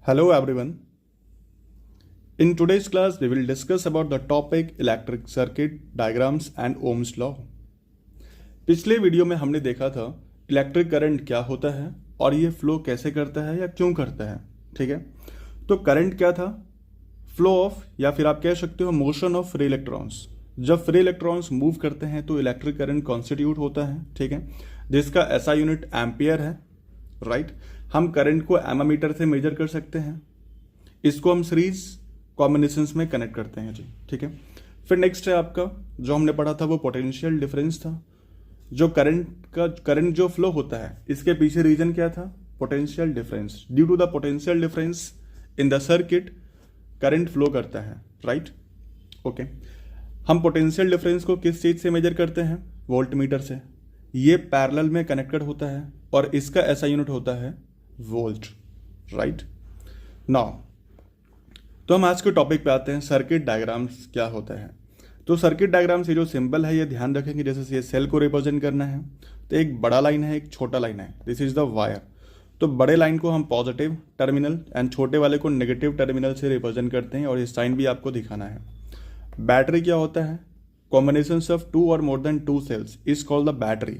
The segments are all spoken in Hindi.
Hello everyone. In today's class we will discuss about the topic electric circuit diagrams and Ohm's law. पिछले वीडियो में हमने देखा था इलेक्ट्रिक करंट क्या होता है और ये फ्लो कैसे करता है या क्यों करता है। ठीक है, तो करंट क्या था? फ्लो ऑफ या फिर आप कह सकते हो मोशन ऑफ फ्री इलेक्ट्रॉन्स। जब फ्री इलेक्ट्रॉन्स मूव करते हैं तो इलेक्ट्रिक करंट कॉन्स्टिट्यूट होता है। ठीक है, जिसका ऐसा यूनिट एम्पियर है। राइट, हम करंट को एमामीटर से मेजर कर सकते हैं। इसको हम सीरीज कॉम्बिनेशंस में कनेक्ट करते हैं जी। ठीक है, फिर नेक्स्ट है आपका जो हमने पढ़ा था वो पोटेंशियल डिफरेंस था। जो करंट जो फ्लो होता है इसके पीछे रीजन क्या था? Potential difference. Due to the potential difference in the circuit current flow करता है। Right, okay. हम पोटेंशियल डिफरेंस को किस चीज से मेजर करते हैं? वोल्टमीटर से। ये पैरेलल में कनेक्टेड होता है और इसका ऐसा यूनिट होता है वोल्ट। राइट, नाउ तो हम आज के टॉपिक पे आते हैं, सर्किट डायग्राम्स क्या होता है। तो सर्किट डायग्राम से जो सिंबल है ये ध्यान रखेंगे, जैसे ये सेल को रिप्रेजेंट करना है तो एक बड़ा लाइन है एक छोटा लाइन है, दिस इज द वायर। तो बड़े लाइन को हम पॉजिटिव टर्मिनल एंड छोटे वाले को नेगेटिव टर्मिनल से रिप्रेजेंट करते हैं और ये साइन भी आपको दिखाना है। बैटरी क्या होता है? कॉम्बिनेशन ऑफ टू और more than two cells is called the battery.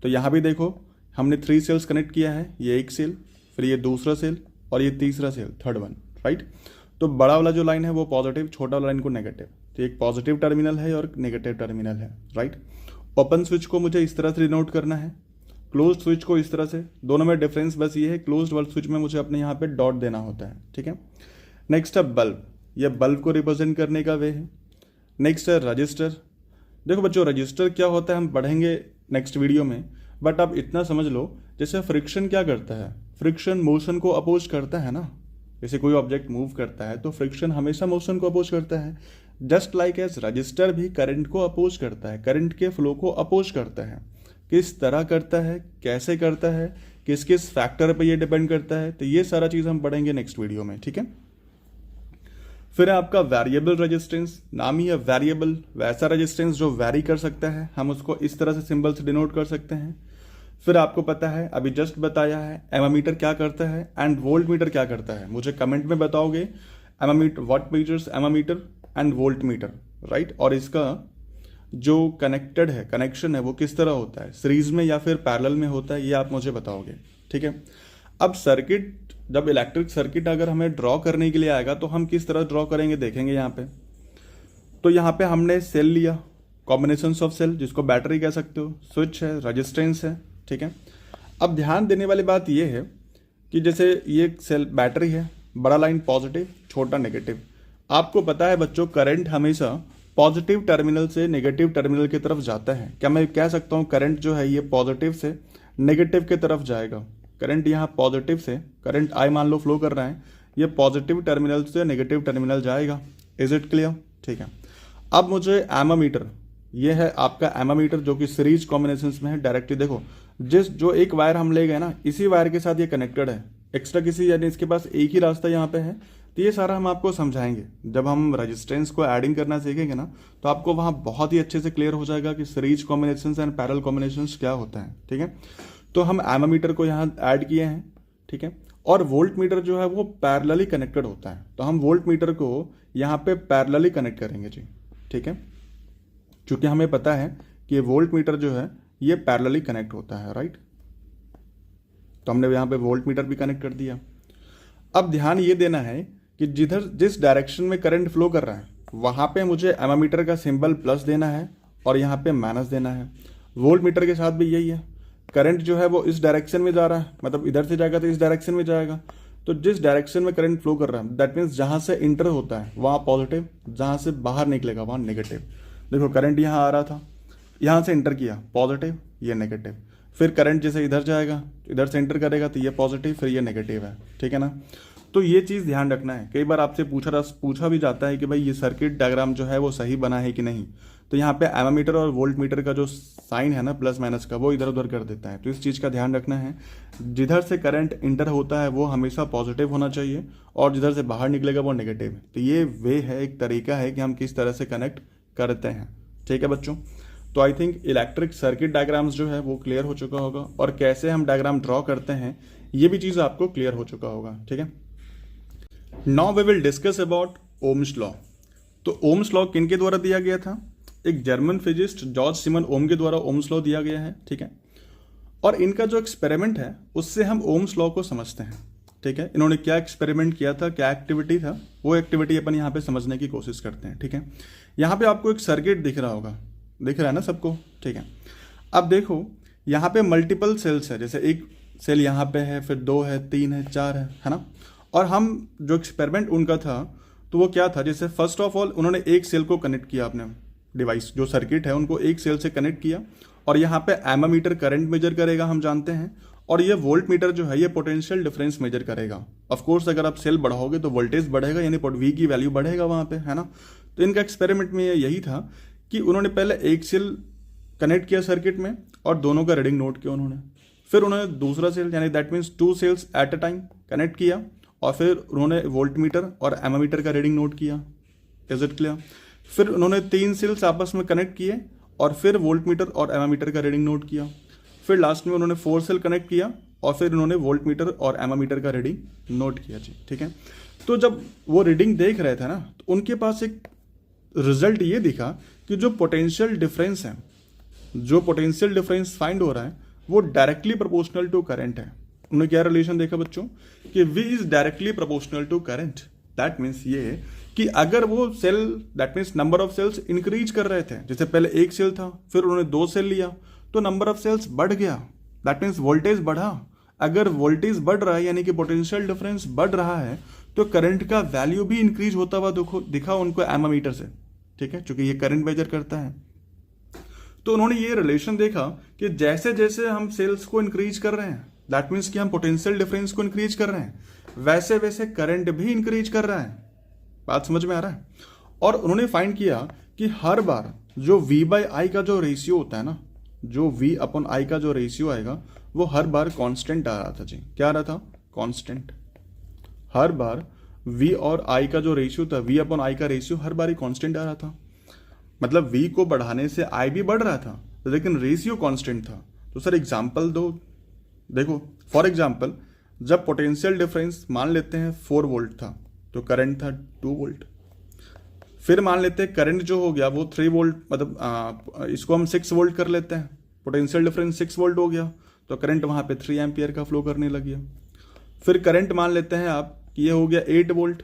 तो यहाँ भी देखो हमने 3 सेल्स कनेक्ट किया है, ये एक सेल, फिर ये दूसरा सेल और ये तीसरा सेल, थर्ड वन। राइट, तो बड़ा वाला जो लाइन है वो पॉजिटिव, छोटा वाला लाइन को नेगेटिव। तो एक पॉजिटिव टर्मिनल है और नेगेटिव टर्मिनल है। राइट, ओपन स्विच को मुझे इस तरह से डिनोट करना है, क्लोज स्विच को इस तरह से। दोनों में डिफरेंस बस ये है, क्लोज वाले स्विच में मुझे अपने यहाँ पे डॉट देना होता है। ठीक है, नेक्स्ट है बल्ब। ये बल्ब को रिप्रेजेंट करने का वे है। नेक्स्ट है रजिस्टर। देखो बच्चों, रजिस्टर क्या होता है हम पढ़ेंगे नेक्स्ट वीडियो में, बट आप इतना समझ लो जैसे फ्रिक्शन क्या करता है? फ्रिक्शन मोशन को अपोज करता है ना। जैसे कोई ऑब्जेक्ट मूव करता है तो फ्रिक्शन हमेशा मोशन को अपोज करता है। जस्ट लाइक एज रजिस्टर भी करंट को अपोज करता है, करंट के फ्लो को अपोज करता है। किस तरह करता है, कैसे करता है, किस किस फैक्टर पे ये डिपेंड करता है, तो ये सारा चीज़ हम पढ़ेंगे नेक्स्ट वीडियो में। ठीक है, फिर है आपका वेरिएबल रेजिस्टेंस। नाम ही है वेरिएबल, वैसा रेजिस्टेंस जो वैरी कर सकता है, हम उसको इस तरह से सिंबल से डिनोट कर सकते हैं। फिर आपको पता है, अभी जस्ट बताया है, एमामीटर क्या करता है एंड वोल्ट मीटर क्या करता है। मुझे कमेंट में बताओगे ammeter, what meters ammeter and voltmeter. Right, और इसका जो कनेक्टेड है, कनेक्शन है, वो किस तरह होता है, सीरीज में या फिर पैरेलल में होता है, ये आप मुझे बताओगे। ठीक है, अब सर्किट, जब इलेक्ट्रिक सर्किट अगर हमें ड्रॉ करने के लिए आएगा तो हम किस तरह ड्रॉ करेंगे देखेंगे यहाँ पे। तो यहाँ पे हमने सेल लिया, कॉम्बिनेशन ऑफ सेल जिसको बैटरी कह सकते हो, स्विच है, रेजिस्टेंस है। ठीक है, अब ध्यान देने वाली बात यह है कि जैसे ये सेल बैटरी है, बड़ा लाइन पॉजिटिव, छोटा नेगेटिव। आपको पता है बच्चों, करंट हमेशा पॉजिटिव टर्मिनल से नेगेटिव टर्मिनल की तरफ जाता है। क्या मैं कह सकता हूँ करंट जो है ये पॉजिटिव से नेगेटिव की तरफ जाएगा? करंट यहाँ पॉजिटिव से, करंट आई मान लो फ्लो कर रहा है, ये पॉजिटिव टर्मिनल से नेगेटिव टर्मिनल जाएगा। Is it clear? ठीक है, अब मुझे एमामीटर, ये है आपका एमामीटर जो कि सीरीज कॉम्बिनेशंस में है। डायरेक्टली देखो, जो एक वायर हम ले गए ना, इसी वायर के साथ ये कनेक्टेड है, एक्स्ट्रा किसी, यानी इसके पास एक ही रास्ता यहाँ पे है। तो ये सारा हम आपको समझाएंगे जब हम रेजिस्टेंस को एडिंग करना सीखेंगे ना, तो आपको वहाँ बहुत ही अच्छे से क्लियर हो जाएगा कि series combinations and parallel combinations क्या होता है। ठीक है, तो हम एमामीटर को यहाँ ऐड किए हैं। ठीक है, और वोल्ट मीटर जो है वो पैरेलली कनेक्टेड होता है, तो हम वोल्ट मीटर को यहाँ पे पैरेलली कनेक्ट करेंगे जी। ठीक है, क्योंकि हमें पता है कि वोल्ट मीटर जो है ये पैरेलली कनेक्ट होता है। राइट, तो हमने यहाँ पे वोल्ट मीटर भी कनेक्ट कर दिया। अब ध्यान ये देना है कि जिस डायरेक्शन में करंट फ्लो कर रहा है वहाँ पे मुझे एमामीटर का सिंबल प्लस देना है और यहाँ पे माइनस देना है। वोल्ट मीटर के साथ भी यही है, करंट जो है वो इस डायरेक्शन में जा रहा है, मतलब इधर से जाएगा तो इस डायरेक्शन में जाएगा। तो जिस डायरेक्शन में करंट फ्लो कर रहा है दैट मीन्स जहाँ से इंटर होता है वहाँ पॉजिटिव, जहाँ से बाहर निकलेगा वहाँ नेगेटिव। देखो करंट यहाँ आ रहा था, यहाँ से इंटर किया पूजिटिव, ये नेगेटिव। फिर करंट जैसे इधर जाएगा, इधर से इंटर करेगा तो ये पॉजिटिव, फिर ये नेगेटिव है। ठीक है ना, तो ये चीज़ ध्यान रखना है। कई बार आपसे पूछा भी जाता है कि भाई ये सर्किट डायग्राम जो है वो सही बना है कि नहीं। तो यहाँ पे एमामीटर और वोल्ट मीटर का जो साइन है ना प्लस माइनस का, वो इधर उधर कर देता है। तो इस चीज़ का ध्यान रखना है, जिधर से करंट इंटर होता है वो हमेशा पॉजिटिव होना चाहिए और जिधर से बाहर निकलेगा वो नेगेटिव है। तो ये वे है, एक तरीका है कि हम किस तरह से कनेक्ट करते हैं। ठीक है बच्चों, तो I think electric circuit diagrams जो है वो क्लियर हो चुका होगा और कैसे हम डायग्राम ड्रॉ करते हैं ये भी चीज़ आपको क्लियर हो चुका होगा। ठीक है, now we will discuss about Ohm's law. तो ओम्स लॉ किन के द्वारा दिया गया था? एक German physicist George Simon Ohm के द्वारा ओम्स लॉ दिया गया है, ठीक है। और इनका जो एक्सपेरिमेंट है उससे हम ओम्स लॉ को समझते हैं, ठीक है। इन्होंने क्या एक्सपेरिमेंट किया था, क्या एक्टिविटी था, वो एक्टिविटी अपन यहाँ पे समझने की कोशिश करते हैं, ठीक है। यहाँ पे आपको एक सर्किट दिख रहा होगा, दिख रहा है ना सबको, ठीक है। अब देखो यहाँ पे मल्टीपल सेल्स है, जैसे एक सेल यहाँ पे है, फिर 2 है, 3 है, 4 है ना। और हम जो एक्सपेरिमेंट उनका था तो वो क्या था, जैसे फर्स्ट ऑफ ऑल उन्होंने एक सेल को कनेक्ट किया, अपने डिवाइस जो सर्किट है उनको एक सेल से कनेक्ट किया, और यहाँ पे एमामीटर करंट मेजर करेगा, हम जानते हैं। और ये वोल्ट मीटर जो है ये पोटेंशियल डिफरेंस मेजर करेगा। ऑफ कोर्स अगर आप सेल बढ़ाओगे तो वोल्टेज बढ़ेगा, यानी वी की वैल्यू बढ़ेगा वहाँ पे, है ना। तो इनका एक्सपेरिमेंट में यही था कि उन्होंने पहले एक सेल कनेक्ट किया सर्किट में और दोनों का रीडिंग नोट किया उन्होंने। फिर उन्होंने दूसरा सेल, यानी that means 2 cells at a time connect किया, और फिर उन्होंने वोल्ट मीटर और एमामीटर का रीडिंग नोट किया। Is it clear? फिर उन्होंने 3 सेल्स आपस में कनेक्ट किए और फिर वोल्ट मीटर और एमामीटर का रीडिंग नोट किया। फिर लास्ट में उन्होंने 4 सेल कनेक्ट किया और फिर उन्होंने वोल्ट मीटर और एमामीटर का रीडिंग नोट किया जी, ठीक है। तो जब वो रीडिंग देख रहे थे ना, तो उनके पास एक रिजल्ट ये दिखा कि जो पोटेंशियल डिफरेंस है, जो पोटेंशियल डिफरेंस फाइंड हो रहा है वो डायरेक्टली प्रोपोर्शनल टू करंट है। उन्होंने क्या रिलेशन देखा बच्चों कि V is directly proportional to current. That means ये कि अगर वो cell, that means number of cells increase कर रहे थे, जैसे पहले एक सेल था फिर उन्होंने 2 सेल लिया तो नंबर ऑफ सेल्स बढ़ गया, दैट मीन्स वोल्टेज बढ़ा। अगर वोल्टेज बढ़ रहा है यानी कि पोटेंशियल डिफरेंस बढ़ रहा है तो करंट का वैल्यू भी इंक्रीज होता हुआ दिखा उनको एमामीटर से, ठीक है, क्योंकि ये करंट मेजर करता है। तो उन्होंने ये रिलेशन देखा कि जैसे जैसे हम सेल्स को इंक्रीज कर रहे हैं, दैट मीन्स कि हम पोटेंशियल डिफरेंस को इंक्रीज कर रहे हैं, वैसे वैसे करंट भी इंक्रीज कर रहा है। बात समझ में आ रहा है? और उन्होंने फाइंड किया कि हर बार जो V/I का जो रेशियो होता है ना, जो V/I का जो रेशियो आएगा वो हर बार कांस्टेंट आ रहा था जी। क्या आ रहा था? कांस्टेंट। हर बार V और I का जो रेशियो था, V/I का रेशियो हर बार ही कांस्टेंट आ रहा था। मतलब V को बढ़ाने से I भी बढ़ रहा था, लेकिन रेशियो कांस्टेंट था। तो सर एग्जांपल दो। देखो फॉर एग्जांपल जब पोटेंशियल डिफरेंस मान लेते हैं 4 वोल्ट था तो करंट था 2 वोल्ट। फिर मान लेते हैं करंट जो हो गया वो 3 वोल्ट, मतलब इसको हम 6 वोल्ट कर लेते हैं, पोटेंशियल डिफरेंस 6 वोल्ट हो गया तो करंट वहाँ पे 3 एम्पियर का फ्लो करने लग गया। फिर करंट मान लेते हैं आप कि ये हो गया 8 volt,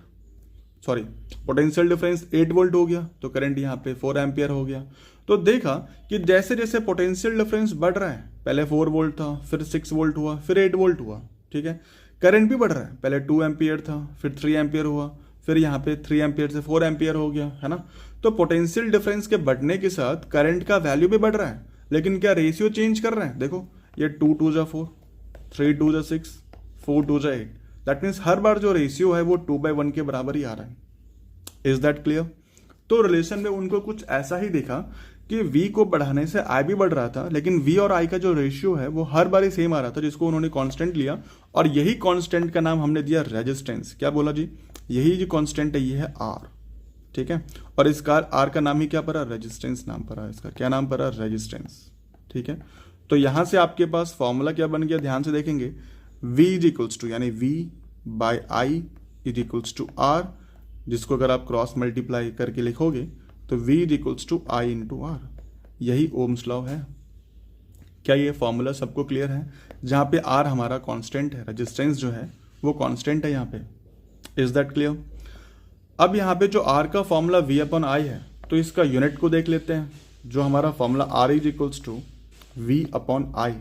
sorry potential difference 8 volt हो गया तो करंट यहाँ पे 4 एम्पियर हो गया। तो देखा कि जैसे जैसे पोटेंशियल डिफरेंस बढ़ रहा है, पहले 4 वोल्ट था, फिर 6 वोल्ट हुआ, फिर 8 वोल्ट हुआ, ठीक है। करंट भी बढ़ रहा है, पहले 2 एम्पियर था, फिर 3 एम्पियर हुआ, फिर यहाँ पे 3 एम्पियर से 4 एम्पियर हो गया, है ना। तो पोटेंशियल डिफरेंस के बढ़ने के साथ करंट का वैल्यू भी बढ़ रहा है, लेकिन क्या रेशियो चेंज कर रहे हैं? देखो ये 2 2 जा 4, 3 2 जा 6, 4 2 जा 8। दैट मीन्स हर बार जो रेशियो है वो 2/1 के बराबर ही आ रहा है। Is that clear? तो रिलेशन में उनको कुछ ऐसा ही देखा कि V को बढ़ाने से I भी बढ़ रहा था, लेकिन V और I का जो रेशियो है वो हर बार ही सेम आ रहा था, जिसको उन्होंने कांस्टेंट लिया। और यही कांस्टेंट का नाम हमने दिया रेजिस्टेंस। क्या बोला जी? यही जो कांस्टेंट है ये है R, ठीक है। और इसका R का नाम ही क्या पड़ा? रेजिस्टेंस नाम पड़ा। इसका क्या नाम पड़ा? रेजिस्टेंस, ठीक है। तो यहां से आपके पास फॉर्मूला क्या बन गया? ध्यान से देखेंगे, V इज इक्वल्स टू, यानी V/I is equals to R, जिसको अगर आप क्रॉस मल्टीप्लाई करके लिखोगे तो V is equals to I into R। यही ओम्स लॉ है। क्या ये फॉर्मूला सबको क्लियर है? जहाँ पे R हमारा कांस्टेंट है, रेजिस्टेंस जो है वो कांस्टेंट है यहाँ पे। Is that clear? अब यहाँ पे जो R का फॉर्मूला V/I है तो इसका यूनिट को देख लेते हैं। जो हमारा formula R is equals to V/I,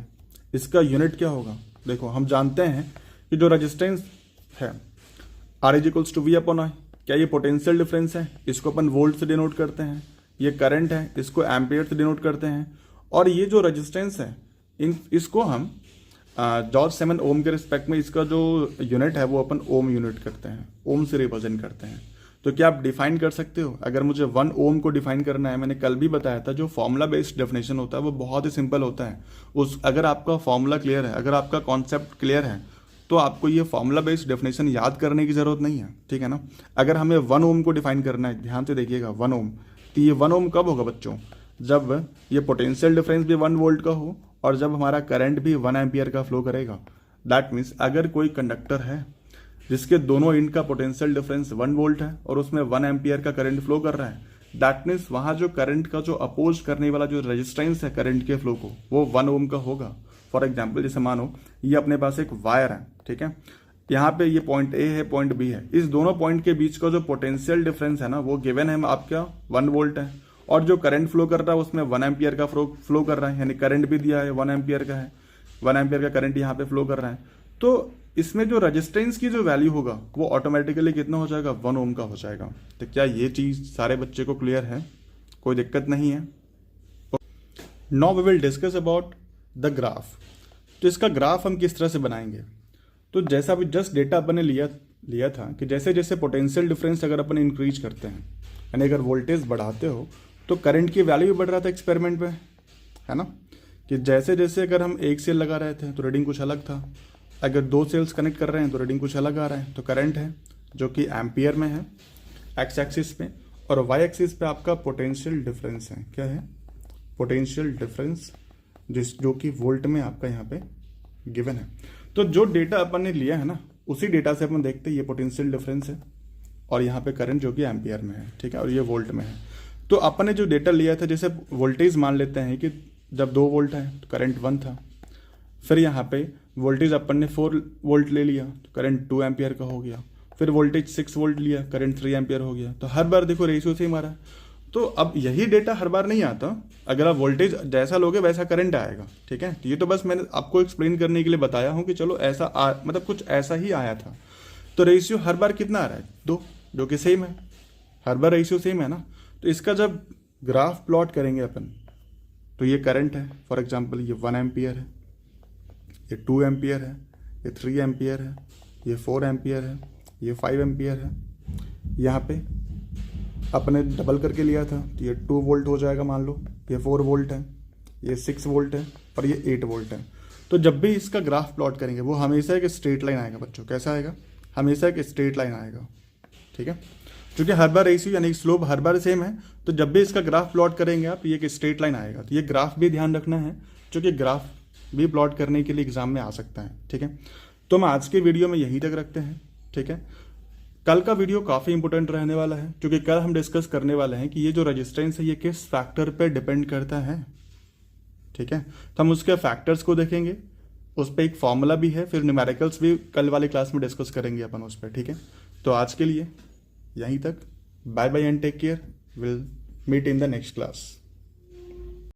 इसका यूनिट क्या होगा? देखो हम जानते हैं कि जो रेजिस्टेंस है R is equals to V/I, क्या ये पोटेंशियल डिफरेंस है? इसको अपन वोल्ट से डिनोट करते हैं। ये करंट है, इसको एम्पियर से डिनोट करते हैं। और ये जो रेजिस्टेंस है इसको हम जॉर्ज सिमन ओम के रिस्पेक्ट में इसका जो यूनिट है वो अपन ओम यूनिट करते हैं, ओम से रिप्रेजेंट करते हैं। तो क्या आप डिफाइन कर सकते हो? अगर मुझे 1 ओम को डिफाइन करना है, मैंने कल भी बताया था, जो फॉर्मूला बेस्ड डेफिनेशन होता है वो बहुत ही सिंपल होता है। अगर आपका फॉर्मूला क्लियर है, अगर आपका कॉन्सेप्ट क्लियर है, तो आपको ये फॉर्मूला बेस्ड डेफिनेशन याद करने की जरूरत नहीं है, ठीक है ना। अगर हमें 1 ओम को डिफाइन करना है, ध्यान से देखिएगा 1 ओम, तो ये 1 ओम कब होगा बच्चों? जब ये पोटेंशियल डिफरेंस भी 1 वोल्ट का हो और जब हमारा करंट भी 1 एम्पियर का फ्लो करेगा। दैट मीन्स अगर कोई कंडक्टर है जिसके दोनों एंड का पोटेंशियल डिफरेंस 1 वोल्ट है और उसमें 1 एम्पियर का करंट फ्लो कर रहा है, दैट मीन्स वहां जो करंट का जो अपोज करने वाला जो रेजिस्टेंस है करंट के फ्लो को, वो 1 ओम का होगा। फॉर एग्जाम्पल जैसे मानो ये अपने पास एक वायर है, ठीक है, यहाँ पे ये पॉइंट ए है, पॉइंट बी है, इस दोनों पॉइंट के बीच का जो पोटेंशियल डिफरेंस है ना वो गिवन है आपका 1 वोल्ट है, और जो करंट फ्लो कर रहा है उसमें 1 एम्पियर का फ्लो कर रहा है, यानी करंट भी दिया है 1 एम्पियर का है, 1 एम्पियर का करंट यहाँ पे फ्लो कर रहा है। तो इसमें जो रेजिस्टेंस की जो वैल्यू होगा वो ऑटोमेटिकली कितना हो जाएगा, 1 ओम का हो जाएगा। तो क्या ये चीज सारे बच्चे को क्लियर है, कोई दिक्कत नहीं है? Now we will discuss about the graph. तो इसका ग्राफ हम किस तरह से बनाएंगे? तो जैसा अभी जस्ट डेटा अपन ने लिया था कि जैसे जैसे पोटेंशियल डिफरेंस अगर अपन इंक्रीज करते हैं, यानी अगर वोल्टेज बढ़ाते हो तो करंट की वैल्यू भी बढ़ रहा था एक्सपेरिमेंट में, है ना, कि जैसे जैसे अगर हम एक सेल लगा रहे थे तो रीडिंग कुछ अलग था, अगर 2 सेल्स कनेक्ट कर रहे हैं तो रीडिंग कुछ अलग आ रहा है। तो करंट है जो कि एम्पियर में है एक्स एक्सिस पे, और वाई एक्सिस पे आपका पोटेंशियल डिफरेंस है। क्या है? पोटेंशियल डिफरेंस, जो कि वोल्ट में आपका यहाँ पे गिवन है। तो जो डेटा अपन ने लिया है ना, उसी डेटा से अपन देखते हैं ये पोटेंशियल डिफरेंस है और यहाँ पे करंट जो कि एम्पियर में है, ठीक है, और ये वोल्ट में है। तो अपन ने जो डेटा लिया था, जैसे वोल्टेज मान लेते हैं कि जब 2 वोल्ट है तो करंट 1 था, फिर यहाँ पे वोल्टेज अपन ने 4 वोल्ट ले लिया तो करंट 2 एम्पियर का हो गया, फिर वोल्टेज 6 वोल्ट लिया, करंट 3 एम्पियर हो गया। तो हर बार देखो रेशियो से ही मारा। तो अब यही डेटा हर बार नहीं आता, अगर आप वोल्टेज जैसा लोगे वैसा करंट आएगा, ठीक है। तो ये तो बस मैंने आपको एक्सप्लेन करने के लिए बताया हूँ कि चलो ऐसा मतलब कुछ ऐसा ही आया था। तो रेशियो हर बार कितना आ रहा है? 2, जो कि सेम है, हर बार रेशियो सेम है ना। तो इसका जब ग्राफ प्लॉट करेंगे अपन, तो ये करंट है, फॉर एग्जाम्पल ये 1 एम्पियर है, ये 2 एम्पियर है, ये 3 एम्पियर है, ये 4 एम्पियर है, ये 5 एम्पियर है। यहाँ पे अपने डबल करके लिया था तो ये 2 वोल्ट हो जाएगा, मान लो ये 4 वोल्ट है, ये 6 वोल्ट है और ये 8 वोल्ट है। तो जब भी इसका ग्राफ प्लॉट करेंगे वो हमेशा एक स्ट्रेट लाइन आएगा बच्चों। कैसा आएगा? हमेशा एक स्ट्रेट लाइन आएगा, ठीक है, क्योंकि हर बार रेशियो यानी स्लोप हर बार सेम है। तो जब भी इसका ग्राफ प्लॉट करेंगे आप, ये एक स्ट्रेट लाइन आएगा। तो ये ग्राफ भी ध्यान रखना है, क्योंकि ग्राफ भी प्लॉट करने के लिए एग्जाम में आ सकता है, ठीक है। तो हम आज के वीडियो में यहीं तक रखते हैं, ठीक है। कल का वीडियो काफ़ी इंपॉर्टेंट रहने वाला है, क्योंकि कल हम डिस्कस करने वाले हैं कि ये जो रेजिस्टेंस है ये किस फैक्टर पे डिपेंड करता है, ठीक है। तो हम उसके फैक्टर्स को देखेंगे, उस पर एक फॉर्मूला भी है, फिर न्यूमेरिकल्स भी कल वाले क्लास में डिस्कस करेंगे अपन उस पर, ठीक है। तो आज के लिए यहीं तक, bye bye and take care, will meet in the next class.